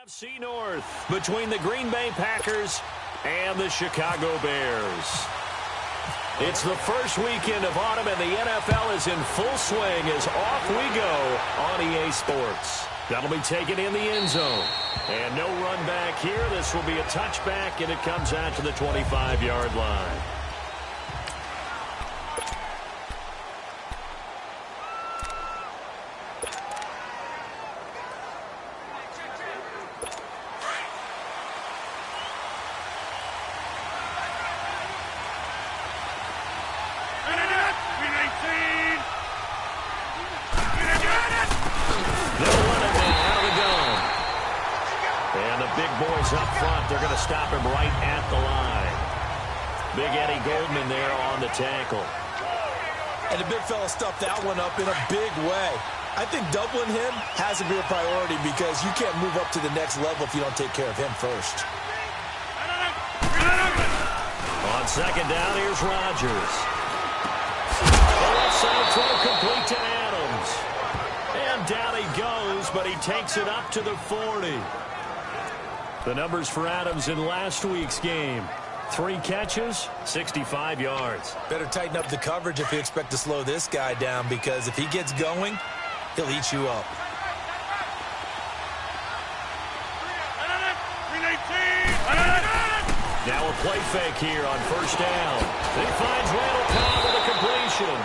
NFC North between the Green Bay Packers and the Chicago Bears. It's the first weekend of autumn, and the NFL is in full swing as off we go on EA Sports. That'll be taken in the end zone. And no run back here. This will be a touchback, and it comes out to the 25-yard line. Up front, they're going to stop him right at the line. Big Eddie Goldman there on the tackle. And the big fella stuffed that one up in a big way. I think doubling him has to be a priority because you can't move up to the next level if you don't take care of him first. On second down, here's Rodgers. The left side throw complete to Adams. And down he goes, but he takes it up to the 40. The numbers for Adams in last week's game. 3 catches, 65 yards. Better tighten up the coverage if you expect to slow this guy down, because if he gets going, he'll eat you up. Now a play fake here on first down. He finds Randall Cobb with a completion.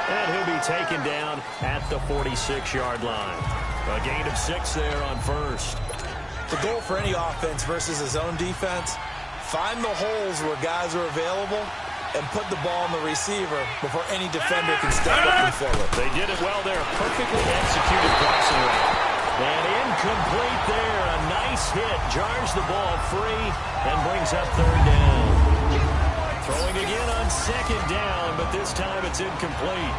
And he'll be taken down at the 46-yard line. A gain of 6 there on first. The goal for any offense versus his own defense, find the holes where guys are available and put the ball on the receiver before any defender can step up and fill it. They did it well there. Perfectly executed crossing route. And incomplete there. A nice hit. Jars the ball free and brings up third down. Throwing again on second down, but this time it's incomplete.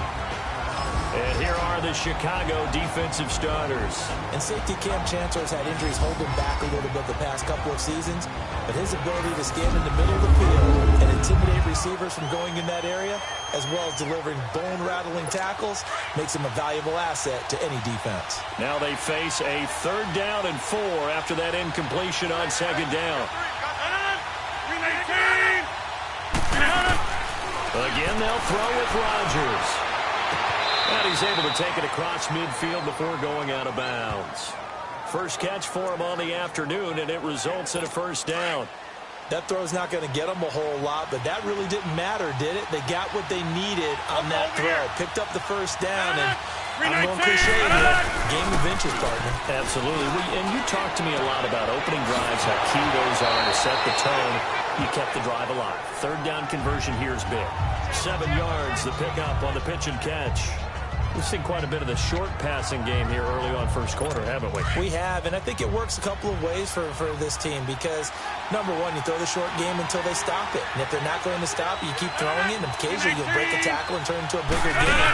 And here are the Chicago defensive starters. And safety Cam Chancellor's had injuries hold him back a little bit the past couple of seasons, but his ability to stand in the middle of the field and intimidate receivers from going in that area, as well as delivering bone-rattling tackles, makes him a valuable asset to any defense. Now they face a third down and 4 after that incompletion on second down. Again, they'll throw with Rodgers. And he's able to take it across midfield before going out of bounds. First catch for him on the afternoon, and it results in a first down. That throw's not going to get them a whole lot, but that really didn't matter, did it? They got what they needed on that throw. Picked up the first down, and I'm going cliche here. Game of inches, partner. Absolutely. And you talked to me a lot about opening drives, how key those are to set the tone. You kept the drive alive. Third down conversion here is big. 7 yards, the pickup on the pitch and catch. We've seen quite a bit of the short passing game here early on first quarter, haven't we? We have, and I think it works a couple of ways for this team because, number one, you throw the short game until they stop it. And if they're not going to stop it, you keep throwing it, and occasionally you'll break a tackle and turn it into a bigger game.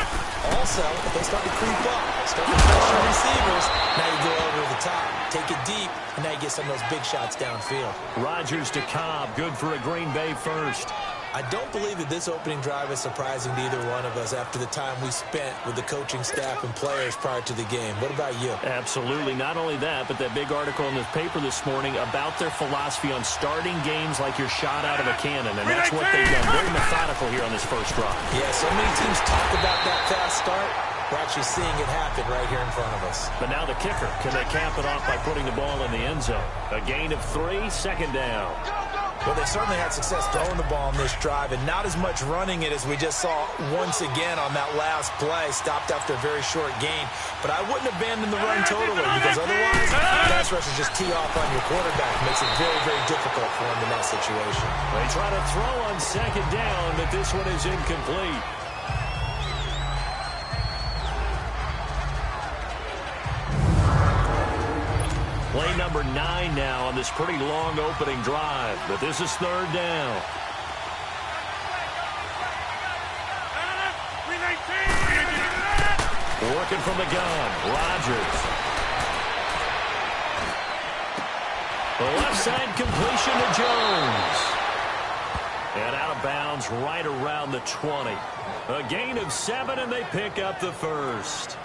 Also, if they start to creep up, start to pressure receivers, now you go over the top, take it deep, and now you get some of those big shots downfield. Rodgers to Cobb, good for a Green Bay first. I don't believe that this opening drive is surprising to either one of us after the time we spent with the coaching staff and players prior to the game. What about you? Absolutely. Not only that, but that big article in the paper this morning about their philosophy on starting games like you're shot out of a cannon, and that's what they've done. Very methodical here on this first drive. Yeah, so many teams talk about that fast start. We're actually seeing it happen right here in front of us. But now the kicker. Can they cap it off by putting the ball in the end zone? A gain of 3, second down. Well, they certainly had success throwing the ball in this drive, and not as much running it as we just saw once again on that last play. Stopped after a very short gain. But I wouldn't abandon the run totally, because otherwise, pass rushers just tee off on your quarterback. Makes it very, very difficult for him in that situation. They try to throw on second down, but this one is incomplete. Play number 9 now on this pretty long opening drive, but this is third down. Working from the gun, Rodgers. The left side completion to Jones. And out of bounds right around the 20. A gain of 7, and they pick up the first.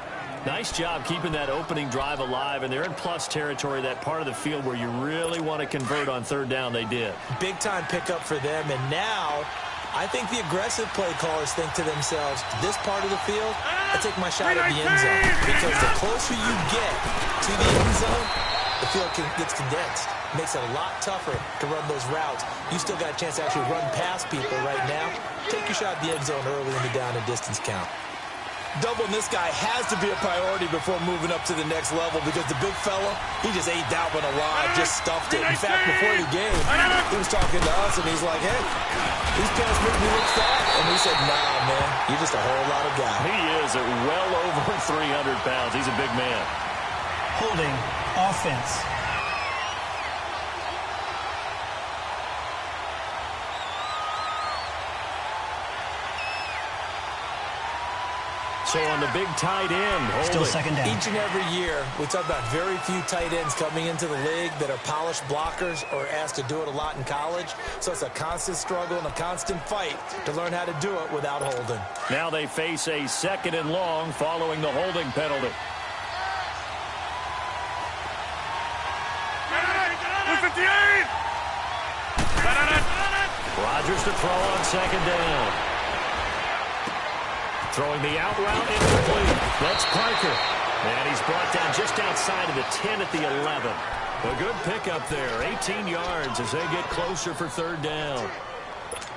Nice job keeping that opening drive alive, and they're in plus territory, that part of the field where you really want to convert on third down. They did. Big-time pickup for them, and now I think the aggressive play callers think to themselves, this part of the field, I take my shot at the end zone, because the closer you get to the end zone, the field gets condensed. It makes it a lot tougher to run those routes. You still got a chance to actually run past people right now. Take your shot at the end zone early in the down and distance count. Doubling this guy has to be a priority before moving up to the next level, because the big fella, he just ate that one alive, just stuffed it. In fact, before the game, he was talking to us, and he's like, hey, these pants make me look fat. And we said, nah, man, you're just a whole lot of guy. He is at well over 300 pounds. He's a big man. Holding offense. So on the big tight end, still second down. Each and every year, we talk about very few tight ends coming into the league that are polished blockers or asked to do it a lot in college. So it's a constant struggle and a constant fight to learn how to do it without holding. Now they face a 2nd and long following the holding penalty. Rodgers to throw on 2nd down. Throwing the out route incomplete. That's Parker. And he's brought down just outside of the 10 at the 11. A good pickup there. 18 yards as they get closer for 3rd down.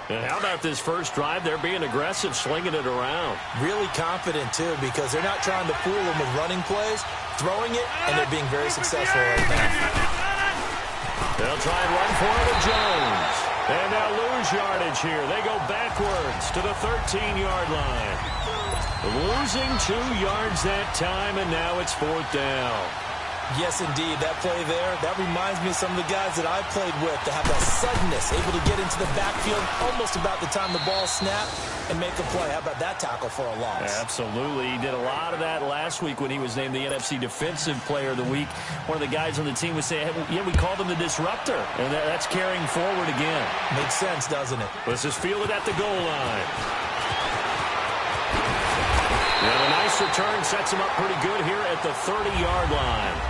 And how about this first drive? They're being aggressive, slinging it around. Really confident, too, because they're not trying to fool them with running plays, throwing it, and they're being very successful right now. They'll try and run for it with Jones. And they'll lose yardage here. They go backwards to the 13-yard line. Losing 2 yards that time, and now it's 4th down. Yes, indeed. That play there, that reminds me of some of the guys that I've played with to have that suddenness, able to get into the backfield almost about the time the ball snapped and make a play. How about that tackle for a loss? Absolutely. He did a lot of that last week when he was named the NFC Defensive Player of the Week. One of the guys on the team would say, hey, yeah, we called him the disruptor, and that's carrying forward again. Makes sense, doesn't it? Let's just feel it at the goal line. And a nice return sets him up pretty good here at the 30-yard line.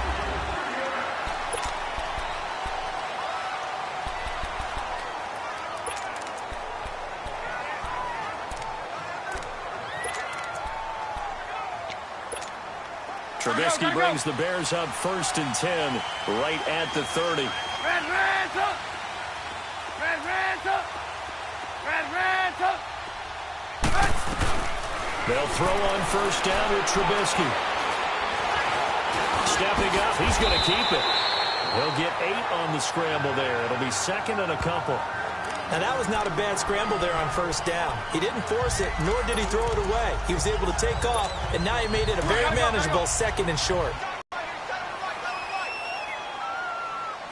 Trubisky brings the Bears up 1st and 10 right at the 30. Red up! Red up! Red up! They'll throw on 1st down with Trubisky. Stepping up, he's going to keep it. He'll get 8 on the scramble there. It'll be 2nd and a couple. Now, that was not a bad scramble there on 1st down. He didn't force it, nor did he throw it away. He was able to take off, and now he made it a very manageable 2nd and short.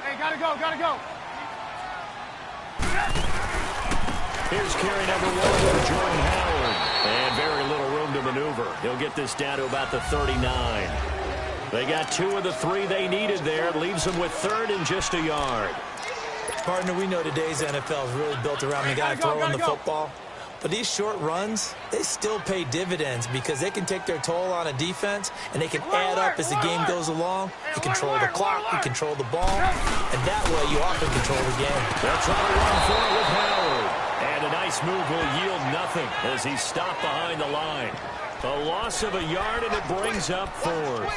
Hey, gotta go. Here's carry number 1 with Jordan Howard. And very little room to maneuver. He'll get this down to about the 39. They got 2 of the 3 they needed there. It leaves them with 3rd and just a yard. Partner, we know today's NFL is really built around the guy throwing the football. But these short runs, they still pay dividends because they can take their toll on a defense, and they can add up as the game goes along. You control the clock, you control the ball, and that way you often control the game. They'll try to run for it with Howard. And a nice move will yield nothing as he's stopped behind the line. A loss of a yard, and it brings up 4th.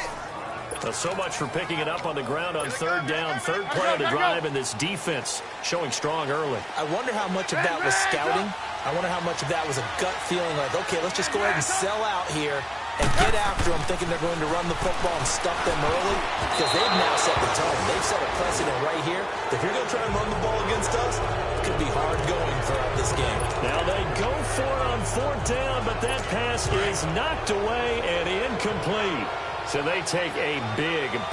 So much for picking it up on the ground on 3rd down. 3rd play of the drive, and this defense showing strong early. I wonder how much of that was scouting. I wonder how much of that was a gut feeling like, okay, let's just go ahead and sell out here and get after them, thinking they're going to run the football and stuff them early, because they've now set the tone. They've set a precedent right here. If you're going to try and run the ball against us, it could be hard going throughout this game. Now they go for it on 4th down, but that pass is knocked away and incomplete. So they take a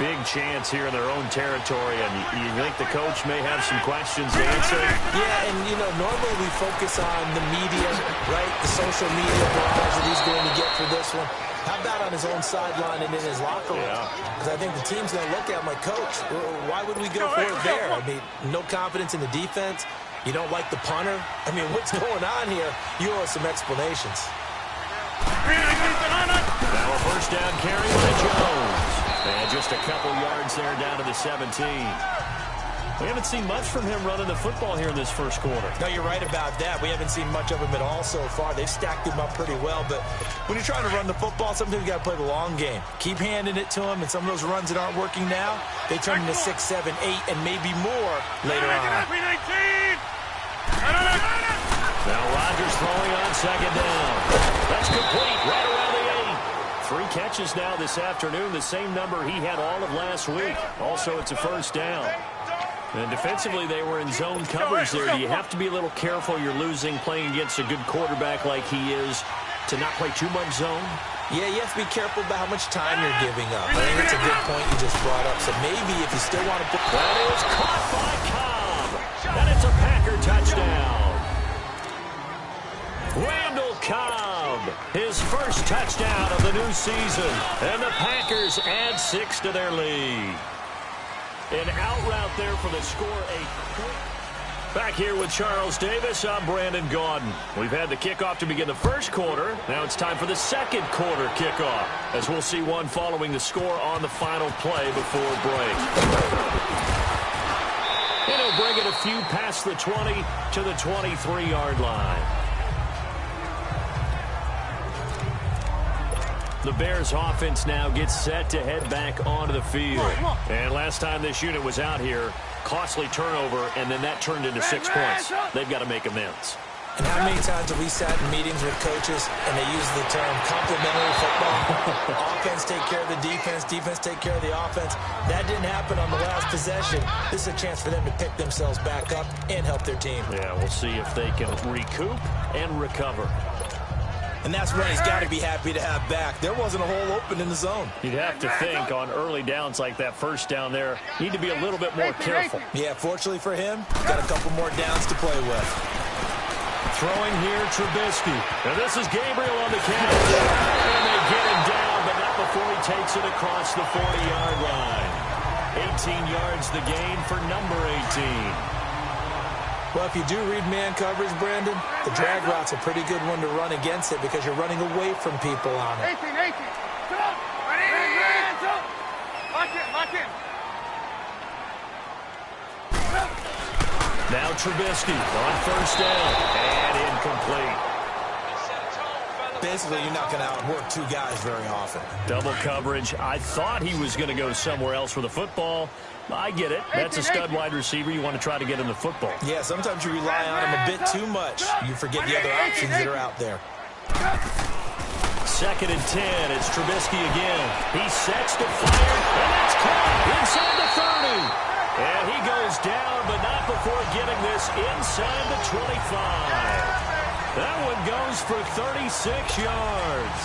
big chance here in their own territory, and you think the coach may have some questions to answer? Yeah, and, you know, normally we focus on the media, right, the social media barrage that he's going to get for this one. How about on his own sideline and in his locker room? Because I think the team's going to look at him like, Coach, why would we go for it there? I mean, no confidence in the defense. You don't like the punter. I mean, what's going on here? You owe us some explanations. Now a first down carry by Jones. And just a couple yards there down to the 17. We haven't seen much from him running the football here in this first quarter. No, you're right about that. We haven't seen much of him at all so far. They've stacked him up pretty well, but when you're trying to run the football, sometimes you got to play the long game. Keep handing it to him, and some of those runs that aren't working now, they turn into 6, 7, 8, and maybe more later on. Now Rodgers throwing on second down. That's complete right around the 8. 3 catches now this afternoon, the same number he had all of last week. Also, it's a first down. And defensively, they were in zone coverage there. Do you have to be a little careful? You're losing playing against a good quarterback like he is to not play too much zone? Yeah, you have to be careful about how much time you're giving up. I think that's a good point you just brought up. So maybe if you still want to put... That is caught by Cobb. And it's a Packer touchdown. Randall Cobb, his first touchdown of the new season. And the Packers add 6 to their lead. An out route there for the score. Back here with Charles Davis, I'm Brandon Gaudin. We've had the kickoff to begin the first quarter. Now it's time for the second quarter kickoff, as we'll see one following the score on the final play before break. And he'll bring it a few past the 20 to the 23-yard line. The Bears offense now gets set to head back onto the field. And last time this unit was out here, costly turnover, and then that turned into 6 points. They've got to make amends. And how many times have we sat in meetings with coaches and they use the term complementary football? Offense take care of the defense, defense take care of the offense. That didn't happen on the last possession. This is a chance for them to pick themselves back up and help their team. Yeah, we'll see if they can recoup and recover. And that's what he's got to be happy to have back. There wasn't a hole open in the zone. You'd have to think on early downs like that first down there, need to be a little bit more careful. Yeah, fortunately for him, got a couple more downs to play with. Throwing here, Trubisky. And this is Gabriel on the catch. And they get him down, but not before he takes it across the 40-yard line. 18 yards the gain for number 18. Well, if you do read man coverage, Brandon, the drag route's a pretty good one to run against it because you're running away from people on it. 18. Come on. Hands up. Lock in. Now Trubisky on first down and incomplete. Basically, you're not going to outwork 2 guys very often. Double coverage. I thought he was going to go somewhere else with the football. I get it. That's a stud wide receiver. You want to try to get him the football. Yeah, sometimes you rely on him a bit too much. You forget the other options that are out there. 2nd and 10. It's Trubisky again. He sets to fire, and that's caught inside the 30. And he goes down, but not before getting this inside the 25. That one goes for 36 yards.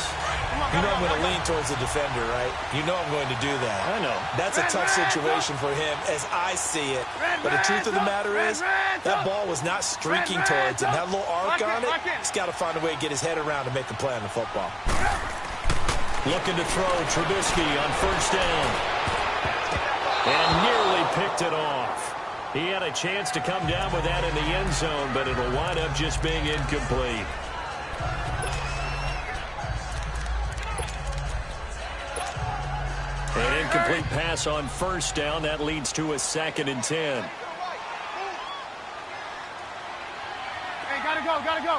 You know I'm going to lean towards the defender, right? You know I'm going to do that. I know. That's a tough situation for him as I see it. But the truth of the matter is, that ball was not streaking towards him. That little arc on it, he's got to find a way to get his head around to make a play on the football. Looking to throw Trubisky on first down. And nearly picked it off. He had a chance to come down with that in the end zone, but it'll wind up just being incomplete. An incomplete pass on first down. That leads to a 2nd and 10. Hey, gotta go.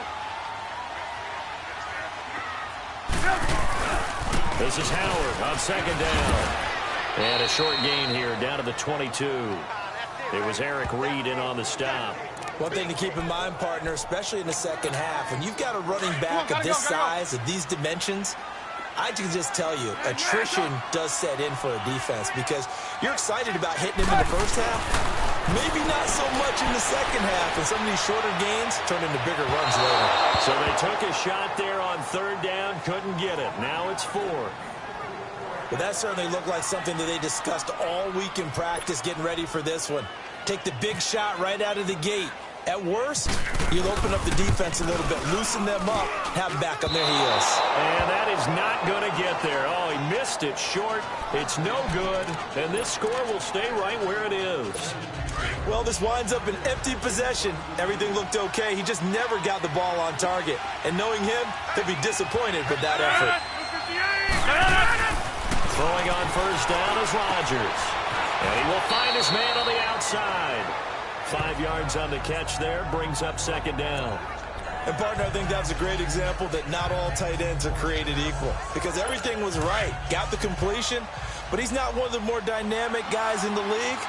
This is Howard on second down. And a short gain here down to the 22. It was Eric Reed in on the stop. One thing to keep in mind, partner, especially in the second half, when you've got a running back of this size, of these dimensions, I can just tell you, attrition does set in for a defense because you're excited about hitting him in the first half. Maybe not so much in the second half, and some of these shorter gains turn into bigger runs later. So they took a shot there on third down, couldn't get it. Now it's 4. But that certainly looked like something that they discussed all week in practice getting ready for this one. Take the big shot right out of the gate. At worst, you'll open up the defense a little bit, loosen them up, have them back on their heels. And that is not going to get there. Oh, he missed it short. It's no good. And this score will stay right where it is. Well, this winds up an empty possession. Everything looked okay. He just never got the ball on target. And knowing him, he'll be disappointed with that effort. Throwing on first down is Rodgers. And he will find his man on the outside. 5 yards on the catch there, brings up second down. And, partner, I think that's a great example that not all tight ends are created equal. Because everything was right. Got the completion, but he's not one of the more dynamic guys in the league.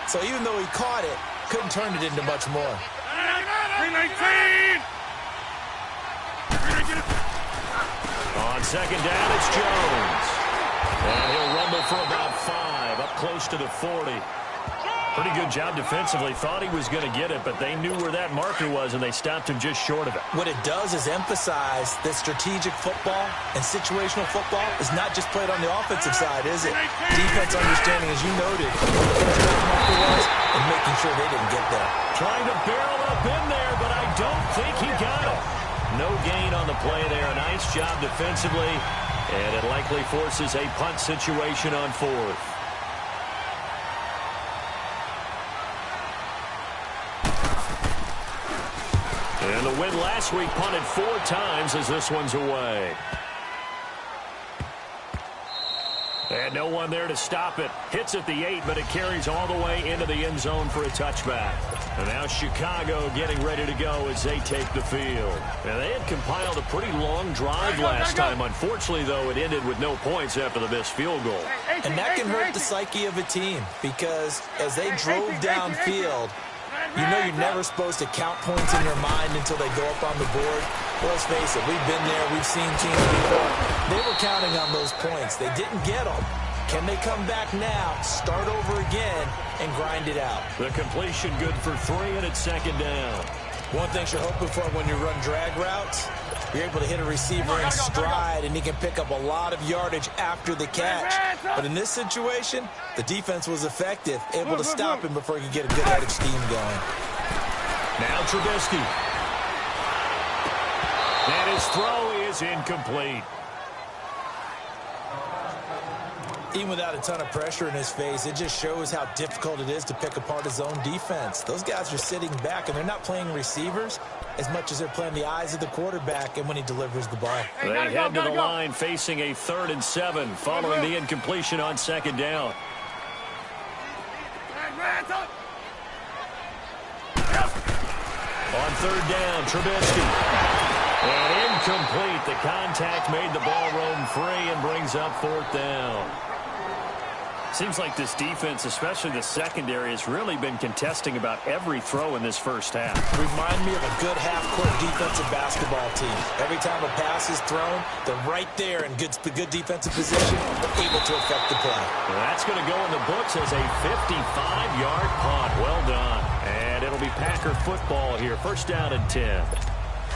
So even though he caught it, couldn't turn it into much more. 319! On second down, it's Jones. And he'll rumble for about 5, up close to the 40. Pretty good job defensively. Thought he was going to get it, but they knew where that marker was, and they stopped him just short of it. What it does is emphasize that strategic football and situational football is not just played on the offensive side, is it? Defense understanding, as you noted, where the marker was and making sure they didn't get there. Trying to barrel up in there, but I don't think he got it. No gain on the play there. A nice job defensively, and it likely forces a punt situation on 4th. And the win last week punted 4 times as this one's away. And no one there to stop it. Hits at the 8, but it carries all the way into the end zone for a touchback. And now Chicago getting ready to go as they take the field. And they had compiled a pretty long drive last time. Unfortunately, though, it ended with no points after the missed field goal. And that can hurt the psyche of a team because as they drove downfield, you know you're never supposed to count points in your mind until they go up on the board. Well, let's face it, we've been there, we've seen teams before. They were counting on those points. They didn't get them. Can they come back now, start over again, and grind it out? The completion good for 3, and it's second down. One thing you're hoping for when you run drag routes, you're able to hit a receiver in stride, and he can pick up a lot of yardage after the catch. But in this situation, the defense was effective, able to stop him before he could get a good head of steam going. Now Trubisky. And his throw is incomplete. Even without a ton of pressure in his face, it just shows how difficult it is to pick apart his own defense. Those guys are sitting back, and they're not playing receivers as much as they're playing the eyes of the quarterback and when he delivers the ball. They head to the line facing a 3rd and 7 following the incompletion on second down. On 3rd down, Trubisky. And incomplete. The contact made the ball roam free and brings up 4th down. Seems like this defense, especially the secondary, has really been contesting about every throw in this first half. Remind me of a good half-court defensive basketball team. Every time a pass is thrown, they're right there in good defensive position, able to affect the play. Well, that's going to go in the books as a 55-yard punt. Well done. And it'll be Packer football here. 1st down and 10.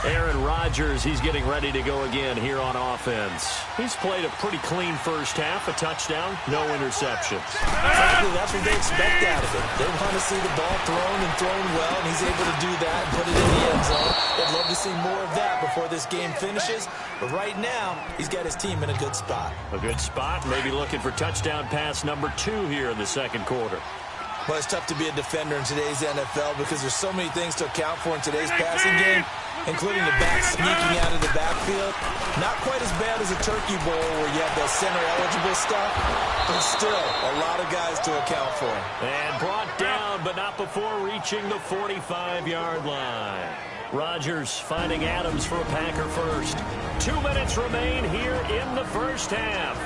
Aaron Rodgers, he's getting ready to go again here on offense. He's played a pretty clean first half, a touchdown, no interceptions. Frankly, that's what they expect out of it. They want to see the ball thrown and thrown well, and he's able to do that and put it in the end zone. They'd love to see more of that before this game finishes, but right now, he's got his team in a good spot. A good spot, maybe looking for touchdown pass number 2 here in the second quarter. Well, it's tough to be a defender in today's NFL because there's so many things to account for in today's passing game, including the back sneaking out of the backfield. Not quite as bad as a turkey bowl where you have the center-eligible stuff, but still a lot of guys to account for. And brought down, but not before reaching the 45-yard line. Rodgers finding Adams for a Packer first. 2 minutes remain here in the first half.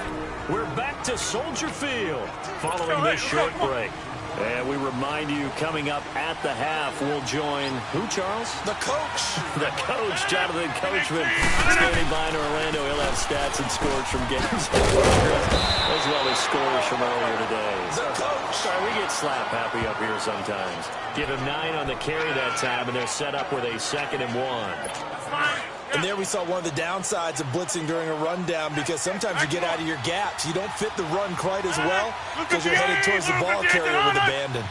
We're back to Soldier Field following this short break. And we remind you, coming up at the half, we'll join who, Charles? The coach. The coach, Jonathan Coachman, standing by in Orlando. He'll have stats and scores from games as well as scores from earlier today. The coach. Sorry, we get slap happy up here sometimes. Give him 9 on the carry that time, and they're set up with a 2nd and 1. And there we saw one of the downsides of blitzing during a rundown because sometimes you get out of your gaps. You don't fit the run quite as well because you're headed towards the ball carrier with abandon.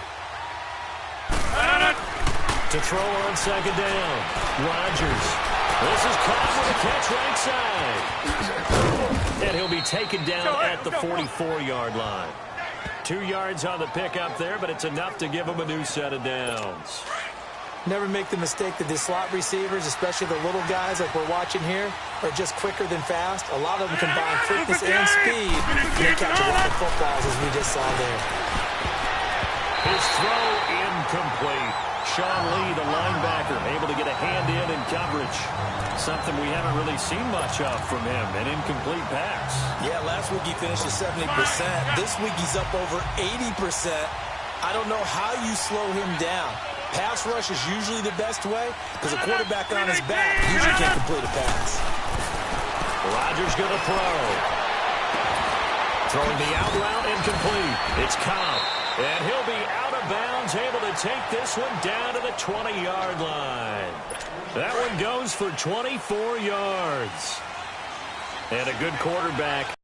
To throw on second down, Rodgers. This is caught with a catch right side. And he'll be taken down at the 44-yard line. 2 yards on the pickup there, but it's enough to give him a new set of downs. Never make the mistake that the slot receivers, especially the little guys like we're watching here, are just quicker than fast. A lot of them combine quickness and speed, and they catch a lot of footballs, as we just saw there. His throw incomplete. Sean Lee, the linebacker, able to get a hand in coverage. Something we haven't really seen much of from him, an incomplete pass. Yeah, last week he finished at 70%. This week he's up over 80%. I don't know how you slow him down. Pass rush is usually the best way because a quarterback on his back usually can't complete a pass. Rodgers going to throw. Throwing the out route incomplete. It's Cobb. And he'll be out of bounds, able to take this one down to the 20-yard line. That one goes for 24 yards. And a good quarterback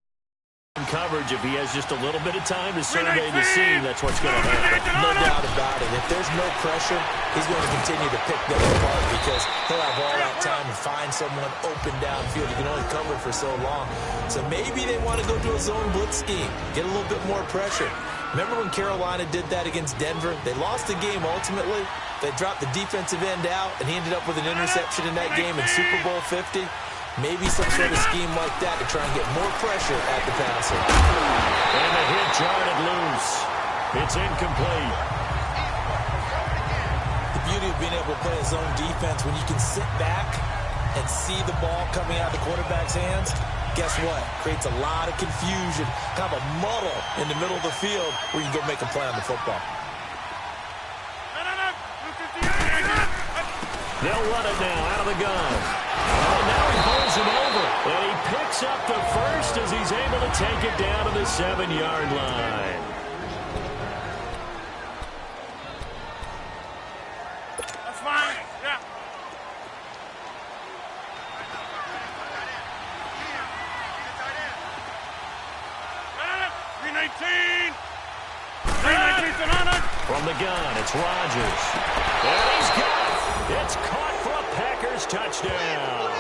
in coverage. If he has just a little bit of time to survey the scene, that's what's going to happen. No doubt about it. If there's no pressure, he's going to continue to pick them apart because he'll have all that time to find someone open downfield. You can only cover for so long. So maybe they want to go to a zone blitz scheme, get a little bit more pressure. Remember when Carolina did that against Denver? They lost the game ultimately. They dropped the defensive end out, and he ended up with an interception in that game in Super Bowl 50. Maybe some sort of scheme like that to try and get more pressure at the passer. And the hit jarred loose. It's incomplete. The beauty of being able to play a zone defense when you can sit back and see the ball coming out of the quarterback's hands, guess what? Creates a lot of confusion, kind of a muddle in the middle of the field where you can go make a play on the football. They'll run it now out of the gun. And now he pulls him over. And he picks up the first as he's able to take it down to the 7-yard line. That's fine. Yeah. From the gun, it's Rodgers. And he's got it. It's caught for a Packers touchdown.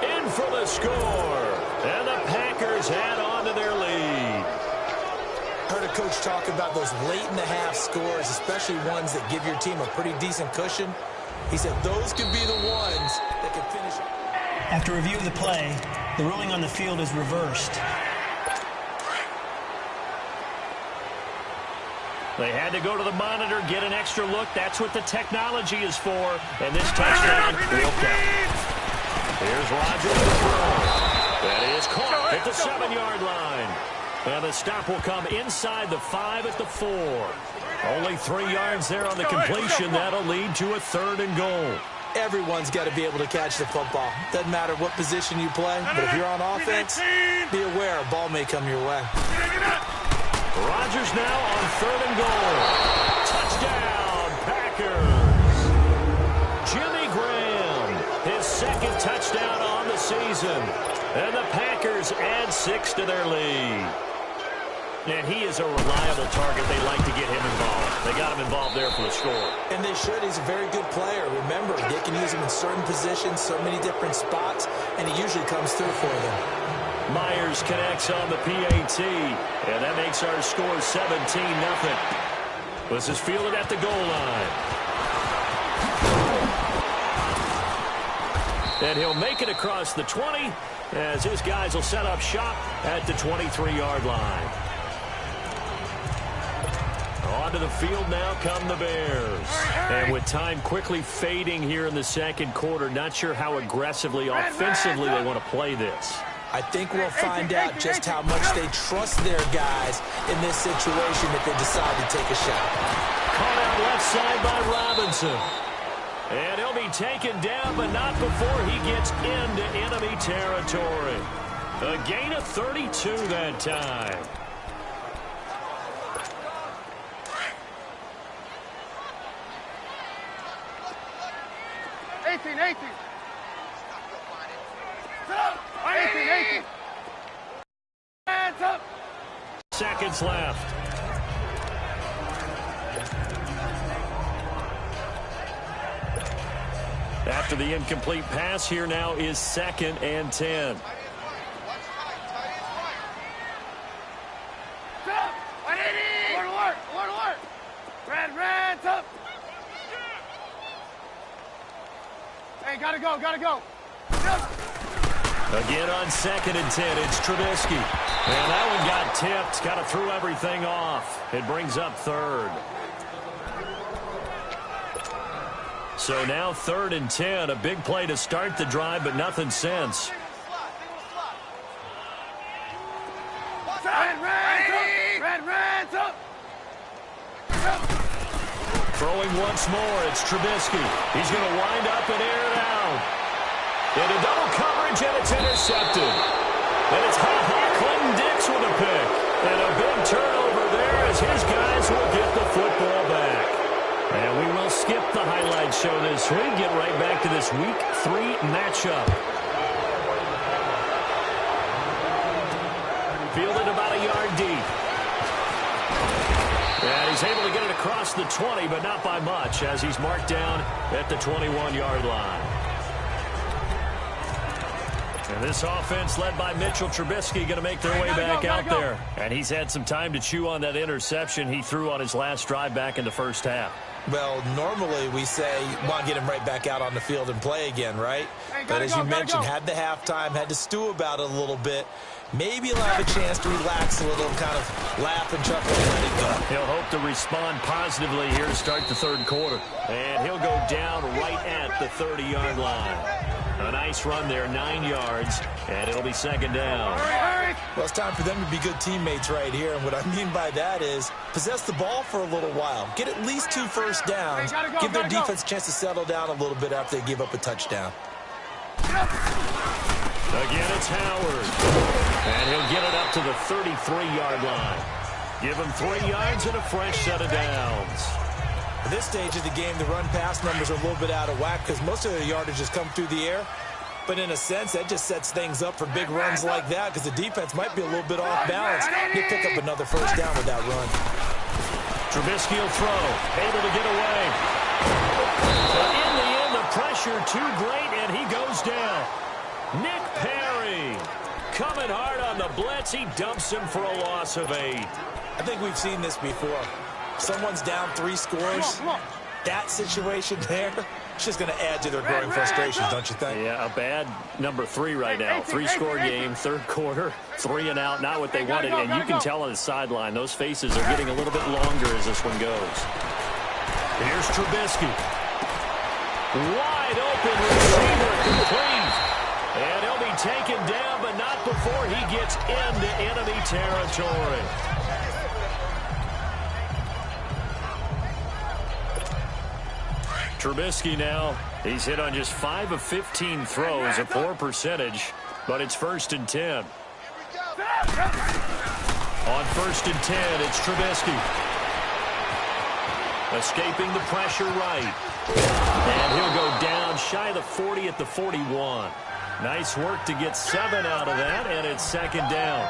In for the score. And the Packers add on to their lead. Heard a coach talk about those late-in-the-half scores, especially ones that give your team a pretty decent cushion. He said those could be the ones that can finish it. After review of the play, the ruling on the field is reversed. They had to go to the monitor, get an extra look. That's what the technology is for. And this touchdown will count. Here's Rodgers to throw. That is caught at the 7-yard line. And the stop will come inside the 5 at the 4. Only 3 yards there on the completion. That'll lead to a 3rd and goal. Everyone's got to be able to catch the football. Doesn't matter what position you play, but if you're on offense, be aware a ball may come your way. Rodgers now on 3rd and goal. Touchdown, Packers. Jimmy Graham, his 2nd touchdown on the season. And the Packers add 6 to their lead. And he is a reliable target. They like to get him involved. They got him involved there for the score. And they should. He's a very good player. Remember, they can use him in certain positions, so many different spots, and he usually comes through for them. Myers connects on the PAT, and that makes our score 17-0. This is fielded at the goal line. And he'll make it across the 20 as his guys will set up shop at the 23-yard line. Onto the field now come the Bears. And with time quickly fading here in the 2nd quarter, not sure how aggressively, offensively they want to play this. I think we'll find out just how much they trust their guys in this situation if they decide to take a shot. Caught out left side by Robinson. And he'll be taken down, but not before he gets into enemy territory. A gain of 32 that time. Hands up. Seconds left. After the incomplete pass, here now is 2nd and 10. Alert, alert. Red, up. Hey, gotta go, gotta go. Again on 2nd and 10, it's Trubisky. And that one got tipped, kind of threw everything off. It brings up 3rd. So now 3rd and 10, a big play to start the drive, but nothing since. Red, up. Throwing once more, it's Trubisky. He's going to wind up and air it out. Into double coverage, and it's intercepted. And it's Clinton-Dix with a pick. And a big turnover there as his guys will get the football back. And we will skip the highlight show this week. Get right back to this Week 3 matchup. Fielded about a yard deep. And he's able to get it across the 20, but not by much, as he's marked down at the 21-yard line. And this offense led by Mitchell Trubisky going to make their way back out there. And he's had some time to chew on that interception he threw on his last drive back in the first half. Well, normally we say, want to get him right back out on the field and play again, right? But as you mentioned, had the halftime, had to stew about it a little bit. Maybe he'll have a chance to relax a little and kind of laugh and chuckle and let it go. He'll hope to respond positively here to start the 3rd quarter. And he'll go down right at the 30-yard line. A nice run there, 9 yards, and it'll be 2nd down. Well, it's time for them to be good teammates right here, and what I mean by that is possess the ball for a little while. Get at least 2 first downs. Give their defense a chance to settle down a little bit after they give up a touchdown. Again, it's Howard. And he'll get it up to the 33-yard line. Give him 3 yards and a fresh set of downs. At this stage of the game, the run-pass numbers are a little bit out of whack because most of their yardage has come through the air. But in a sense, that just sets things up for big runs like that because the defense might be a little bit off balance. They pick up another first down with that run. Trubisky will throw. Able to get away. But in the end, the pressure too great, and he goes down. Nick Perry coming hard on the blitz. He dumps him for a loss of 8. I think we've seen this before. Someone's down 3 scores. That situation there, it's just going to add to their growing frustrations, don't you think? Yeah, a bad number 3 right now. 3-score game, 3rd quarter, 3 and out, not what they wanted. And you can tell on the sideline, those faces are getting a little bit longer as this one goes. Here's Trubisky. Wide open receiver, complete. And he'll be taken down, but not before he gets into enemy territory. Trubisky now, he's hit on just 5 of 15 throws, a poor percentage, but it's 1st and 10. On 1st and 10, it's Trubisky. Escaping the pressure right. And he'll go down shy of the 40 at the 41. Nice work to get 7 out of that, and it's 2nd down.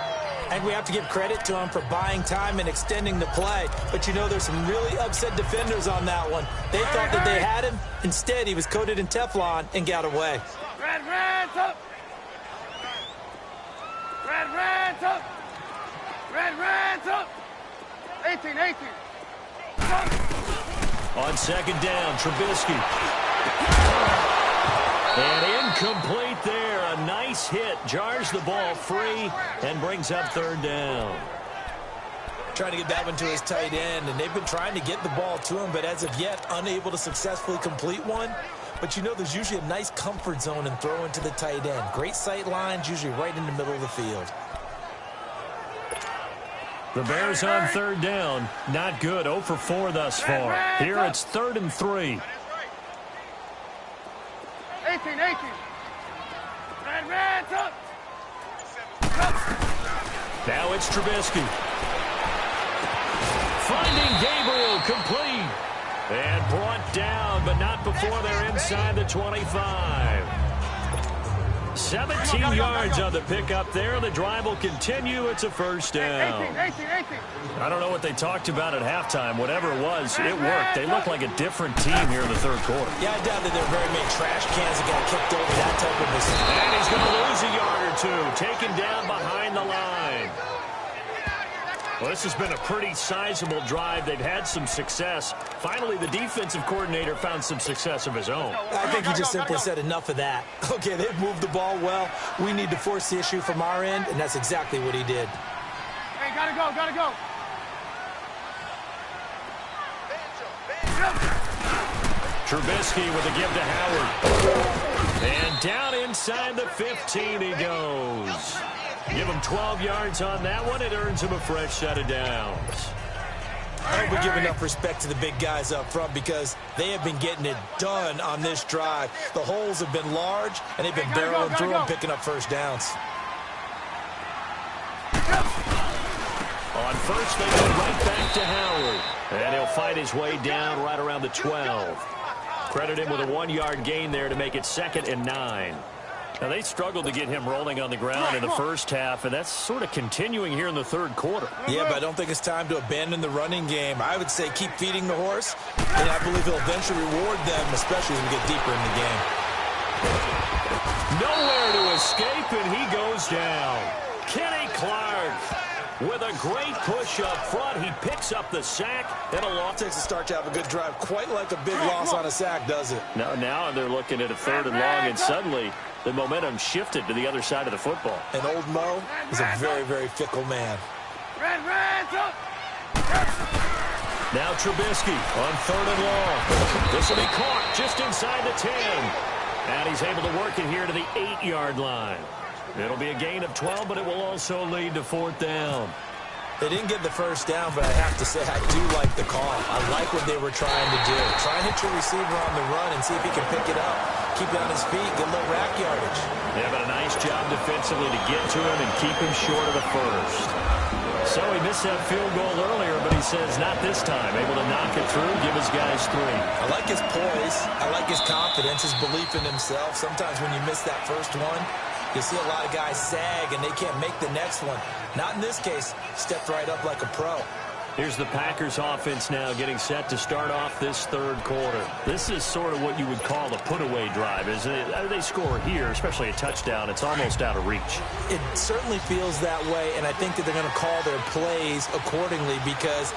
And we have to give credit to him for buying time and extending the play. But you know, there's some really upset defenders on that one. They thought that they had him. Instead, he was coated in Teflon and got away. Red's up. Red's up. Red's up. 18. On 2nd down, Trubisky. And incomplete there. A nice hit. Jars the ball free and brings up 3rd down. Trying to get that one to his tight end, and they've been trying to get the ball to him, but as of yet, unable to successfully complete one. But you know, there's usually a nice comfort zone in throwing to the tight end. Great sight lines, usually right in the middle of the field. The Bears on 3rd down. Not good. 0 for 4 thus far. Here it's 3rd and 3. 18. Red's up. Now it's Trubisky. Finding Gabriel, complete. And brought down, but not before they're inside the 25. 17 yards on the pickup there. The drive will continue. It's a 1st down. 18. I don't know what they talked about at halftime. Whatever it was, it worked. They look like a different team here in the 3rd quarter. Yeah, I doubt that there are very many trash cans that got kicked over that type of mistake. And he's going to lose a yard or 2. Taken down behind the line. Well, this has been a pretty sizable drive. They've had some success. Finally, the defensive coordinator found some success of his own. I think he just simply said enough of that. Okay, they've moved the ball well. We need to force the issue from our end, and that's exactly what he did. Hey, gotta go, gotta go. Trubisky with a give to Howard. And down inside the 15 he goes. Give him 12 yards on that one. It earns him a fresh set of downs. I hope we give enough respect to the big guys up front because they have been getting it done on this drive. The holes have been large, and they've been barreling through them, picking up first downs. On first, they go right back to Howard. And he'll fight his way down right around the 12. Credit him with a 1-yard gain there to make it 2nd and 9. Now, they struggled to get him rolling on the ground in the first half, and that's sort of continuing here in the third quarter. Yeah, but I don't think it's time to abandon the running game. I would say keep feeding the horse, and I believe he'll eventually reward them, especially as we get deeper in the game. Nowhere to escape, and he goes down. Kenny Clark with a great push up front. He picks up the sack and a loss. Takes a start to have a good drive, quite like a big loss on a sack, does it? Now they're looking at a 3rd and long, and suddenly the momentum shifted to the other side of the football. And old Mo is a very, very fickle man. Now Trubisky on 3rd and long. This will be caught just inside the 10. And he's able to work it here to the 8-yard line. It'll be a gain of 12, but it will also lead to 4th down. They didn't get the first down, but I have to say I do like the call. I like what they were trying to do. Try and hit your receiver on the run and see if he can pick it up. Keep it on his feet, get a little rack yardage. Yeah, but a nice job defensively to get to him and keep him short of the first. So he missed that field goal earlier, but he says not this time. Able to knock it through, give his guys 3. I like his poise. I like his confidence, his belief in himself. Sometimes when you miss that first one, you see a lot of guys sag, and they can't make the next one. Not in this case. Stepped right up like a pro. Here's the Packers offense now getting set to start off this 3rd quarter. This is sort of what you would call a put-away drive, isn't it? They score here, especially a touchdown. It's almost out of reach. It certainly feels that way, and I think that they're going to call their plays accordingly because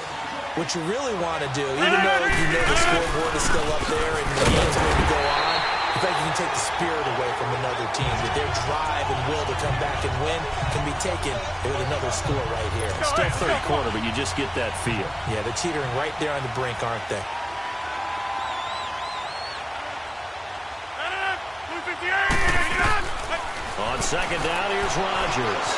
what you really want to do, even though you know the scoreboard is still up there and the game's going to go on, in fact, you can take the spirit away from another team. That their drive and will to come back and win can be taken with another score right here. It's still 3rd quarter, but you just get that feel. Yeah, they're teetering right there on the brink, aren't they? On 2nd down, here's Rodgers.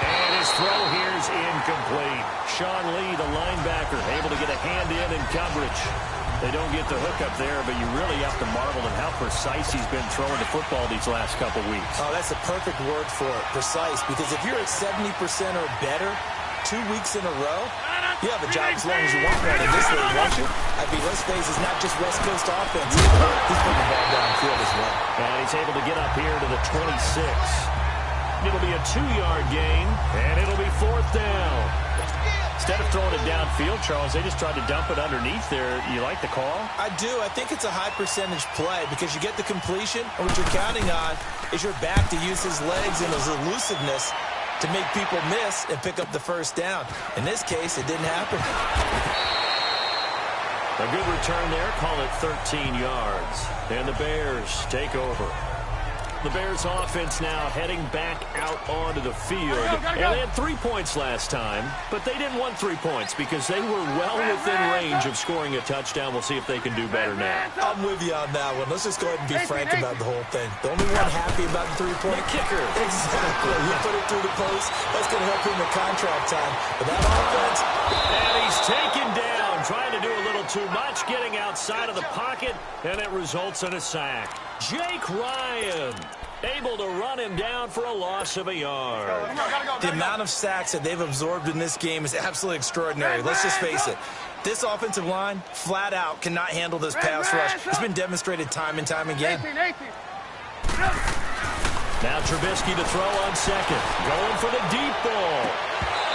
And his throw here is incomplete. Sean Lee, the linebacker, able to get a hand in coverage. They don't get the hook up there, but you really have to marvel at how precise he's been throwing the football these last couple weeks. Oh, that's a perfect word for it, precise, because if you're at 70% or better 2 weeks in a row, you have a job as long as you want one in this league, won't you? I mean, let's face it, it's not just West Coast offense. He's putting the ball downfield as well. And he's able to get up here to the 26. It'll be a 2-yard gain, and it'll be 4th down. Instead of throwing it downfield, Charles, they just tried to dump it underneath there. You like the call? I do. I think it's a high percentage play because you get the completion, and what you're counting on is your back to use his legs and his elusiveness to make people miss and pick up the first down. In this case, it didn't happen. A good return there. Call it 13 yards. And the Bears take over. The Bears offense now heading back out onto the field. And they had 3 points last time, but they didn't want 3 points because they were well within range of scoring a touchdown. We'll see if they can do better now. I'm with you on that one. Let's just go ahead and be frank about the whole thing. The only one happy about the 3-point kicker. Exactly. You put it through the post. That's going to help him in contract time. But that offense. And he's taken down, trying to do a little too much, getting outside of the pocket, and it results in a sack. Jake Ryan able to run him down for a loss of a yard. The amount of sacks that they've absorbed in this game is absolutely extraordinary. Let's just face it. This offensive line, flat out, cannot handle this pass rush. It's been demonstrated time and time again. Now Trubisky to throw on 2nd. Going for the deep ball.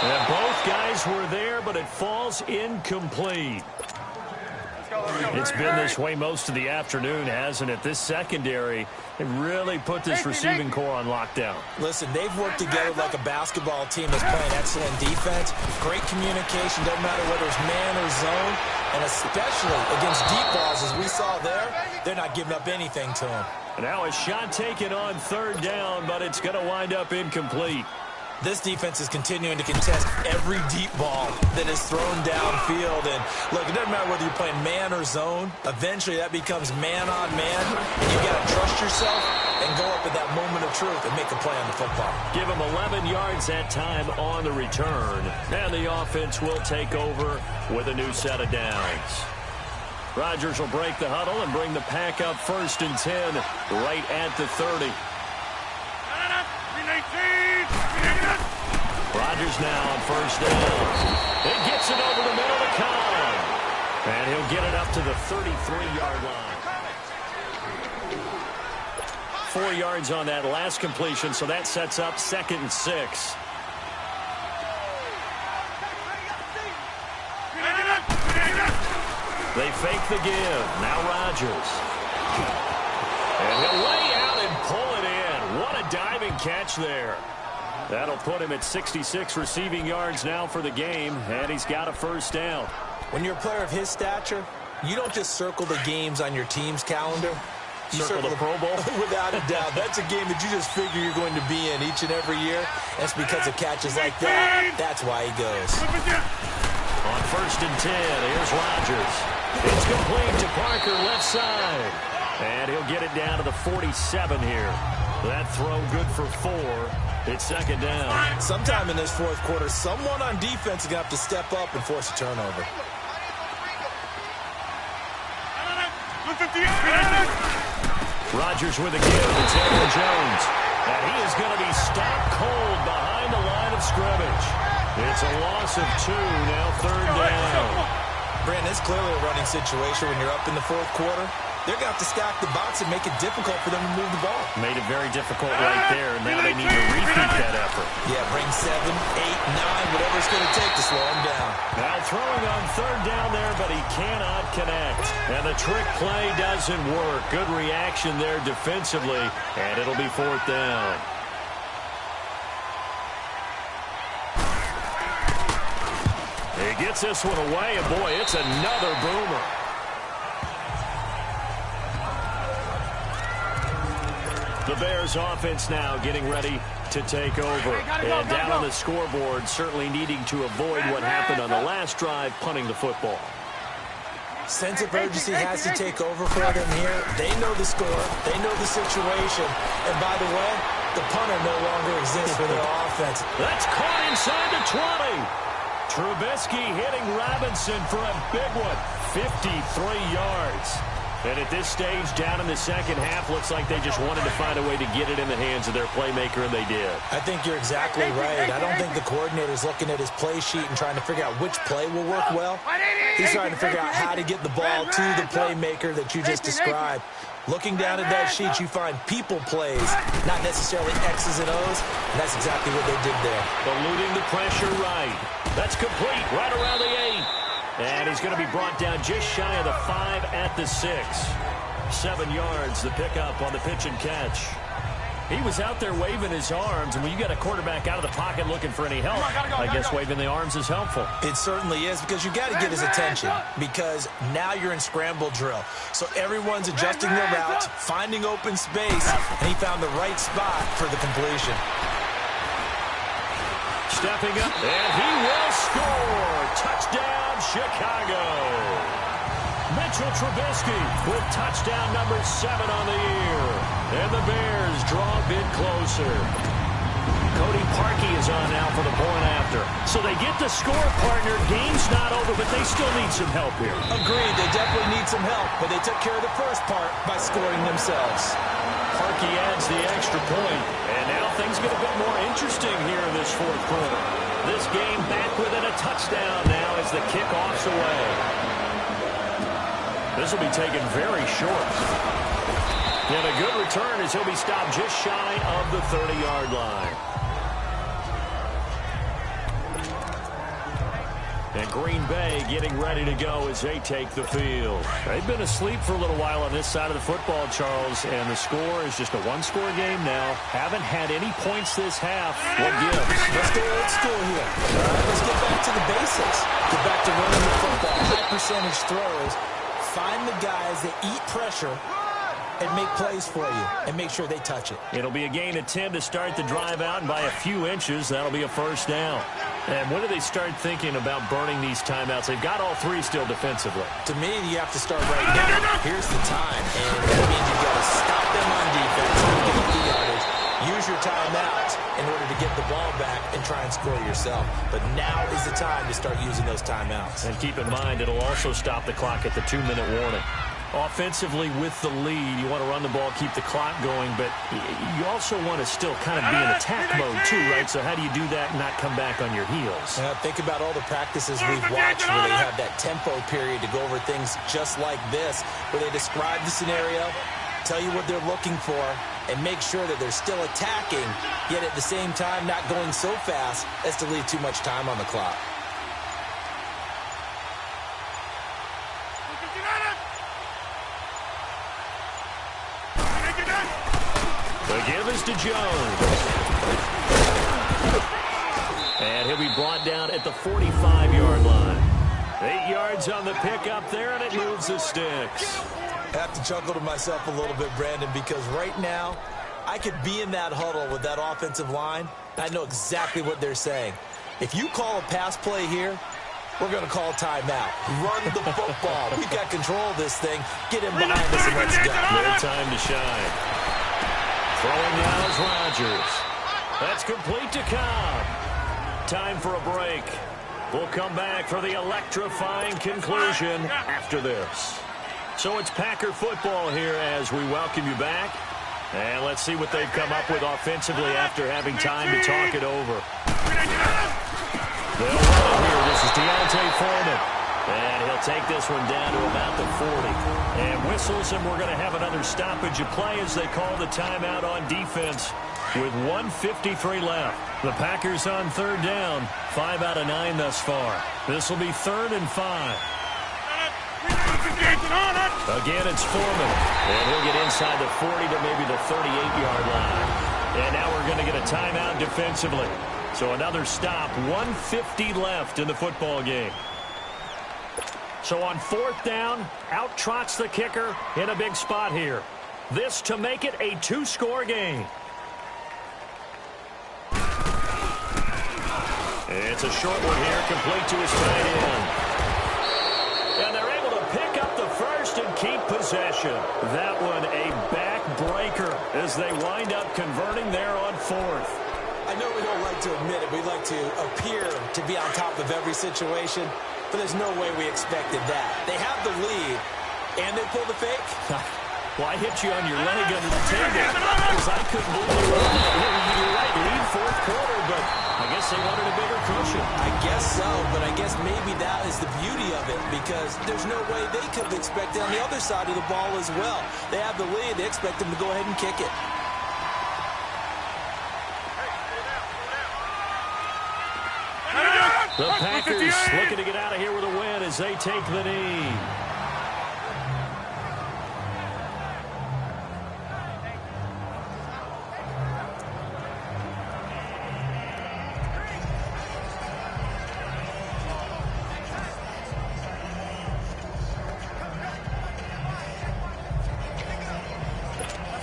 And both guys were there, but it falls incomplete. It's been this way most of the afternoon, hasn't it? This secondary, they really put this receiving core on lockdown. Listen, they've worked together like a basketball team that's playing excellent defense. Great communication, doesn't matter whether it's man or zone. And especially against deep balls, as we saw there, they're not giving up anything to them. Now a shot taken on third down, but it's going to wind up incomplete. This defense is continuing to contest every deep ball that is thrown downfield. And look, it doesn't matter whether you're playing man or zone. Eventually, that becomes man on man. And you got to trust yourself and go up at that moment of truth and make a play on the football. Give them 11 yards that time on the return. And the offense will take over with a new set of downs. Rodgers will break the huddle and bring the pack up 1st and 10 right at the 30. Rodgers now on 1st down. It gets it over the middle to Khan. And he'll get it up to the 33-yard line. 4 yards on that last completion, so that sets up 2nd and 6. They fake the give. Now Rodgers. And he'll lay out and pull it in. What a diving catch there. That'll put him at 66 receiving yards now for the game, and he's got a 1st down. When you're a player of his stature, you don't just circle the games on your team's calendar. You circle the Pro Bowl? Without a doubt. That's a game that you just figure you're going to be in each and every year. That's because of catches like that. That's why he goes. On 1st and 10, here's Rodgers. It's complete to Parker, left side. And he'll get it down to the 47 here. That throw good for 4. It's 2nd down. Sometime in this 4th quarter, someone on defense is going to have to step up and force a turnover. Rodgers with a give. It's Aaron Jones. And he is going to be stopped cold behind the line of scrimmage. It's a loss of 2, now 3rd down. Brandon, it's clearly a running situation when you're up in the 4th quarter. They're going to have to stack the box and make it difficult for them to move the ball. Made it very difficult right there. Now they need to repeat that effort. Yeah, bring 7, 8, 9, whatever it's going to take to slow him down. Now throwing on 3rd down there, but he cannot connect. And the trick play doesn't work. Good reaction there defensively, and it'll be 4th down. He gets this one away, and boy, it's another boomer. The Bears offense now getting ready to take over. And down on the scoreboard, certainly needing to avoid what happened on the last drive, punting the football. Sense of urgency has to take over for them here. They know the score. They know the situation. And by the way, the punter no longer exists for their offense. That's caught inside the 20. Trubisky hitting Robinson for a big one. 53 yards. And at this stage, down in the 2nd half, looks like they just wanted to find a way to get it in the hands of their playmaker, and they did. I think you're exactly right. I don't think the coordinator's looking at his play sheet and trying to figure out which play will work well. He's trying to figure out how to get the ball to the playmaker that you just described. Looking down at that sheet, you find people plays, not necessarily X's and O's, and that's exactly what they did there. Eluding the pressure right. That's complete, right around the 8. And he's going to be brought down just shy of the 5 at the 6. 7 yards, the pickup on the pitch and catch. He was out there waving his arms, and when you got a quarterback out of the pocket looking for any help, I guess waving the arms is helpful. It certainly is, because you got to get his attention, because now you're in scramble drill. So everyone's adjusting their route, finding open space, and he found the right spot for the completion. Stepping up, and he will score. Touchdown, Chicago. Mitchell Trubisky with touchdown number 7 on the year. And the Bears draw a bit closer. Cody Parkey is on now for the point after. So they get the score, partner. Game's not over, but they still need some help here. Agreed, they definitely need some help, but they took care of the first part by scoring themselves. Parkey adds the extra point, and now things get a bit more interesting here in this 4th quarter. This game back within a touchdown now as the kickoff's away. This will be taken very short. And a good return as he'll be stopped just shy of the 30-yard line. And Green Bay getting ready to go as they take the field. They've been asleep for a little while on this side of the football, Charles, and the score is just a one-score game now. Haven't had any points this half. What gives? Let's go old school here. Let's get back to the basics. Get back to running the football, high percentage throws. Find the guys that eat pressure and make plays for you, and make sure they touch it. It'll be a gain of 10 to start the drive out, and by a few inches, that'll be a first down. And when do they start thinking about burning these timeouts? They've got all three still defensively. To me, you have to start right now. Here's the time, and that means you've got to stop them on defense, get the yardage, use your timeouts in order to get the ball back and try and score yourself. But now is the time to start using those timeouts. And keep in mind, it'll also stop the clock at the 2-minute warning. Offensively, with the lead, you want to run the ball, keep the clock going, but you also want to still kind of be in attack mode too, right? So how do you do that and not come back on your heels? Think about all the practices we've watched where they have that tempo period to go over things just like this, where they describe the scenario, tell you what they're looking for, and make sure that they're still attacking, yet at the same time not going so fast as to leave too much time on the clock. The give is to Jones. And he'll be brought down at the 45-yard line. 8 yards on the pickup there, and it moves the sticks. I have to chuckle to myself a little bit, Brandon, because right now I could be in that huddle with that offensive line, and I know exactly what they're saying. If you call a pass play here, we're going to call timeout. Run the football. We've got control of this thing. Get him behind us and let's go. No time to shine. Throwing now is Rodgers. That's complete to Cobb. Time for a break. We'll come back for the electrifying conclusion after this. So it's Packer football here as we welcome you back. And let's see what they've come up with offensively after having time to talk it over. They'll run it here. This is Deontay Foreman. And he'll take this one down to about the 40. And whistles, and we're going to have another stoppage of play as they call the timeout on defense with 1:53 left. The Packers on third down, 5 out of 9 thus far. This will be 3rd and 5. Again, it's Foreman. And he'll get inside the 40 to maybe the 38-yard line. And now we're going to get a timeout defensively. So another stop, 1:50 left in the football game. So on 4th down, out trots the kicker in a big spot here. This to make it a 2-score game. It's a short one here, complete to his tight end. And they're able to pick up the first and keep possession. That one a backbreaker as they wind up converting there on 4th. I know we don't like to admit it. We like to appear to be on top of every situation, but there's no way we expected that. They have the lead, and they pull the fake. Well, I hit you on your leg under the table because I couldn't believe it. You're right, lead 4th quarter, but I guess they wanted a bigger cushion. I guess so, but I guess maybe that is the beauty of it because there's no way they could have expected on the other side of the ball as well. They have the lead. They expect them to go ahead and kick it. The Packers looking to get out of here with a win as they take the knee.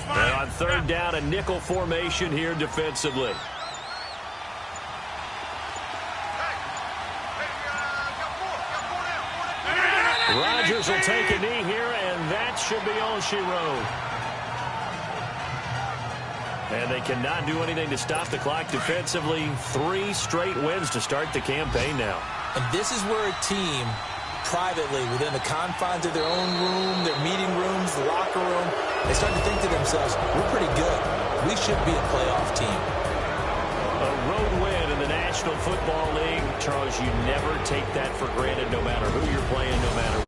And on 3rd down, a nickel formation here defensively. Rodgers will take a knee here, and that should be all she wrote. And they cannot do anything to stop the clock defensively. 3 straight wins to start the campaign now. And this is where a team, privately, within the confines of their own room, their meeting rooms, the locker room, they start to think to themselves, we're pretty good. We should be a playoff team. A road win in the National Football League. Charles, you never take that for granted no matter who you're playing, no matter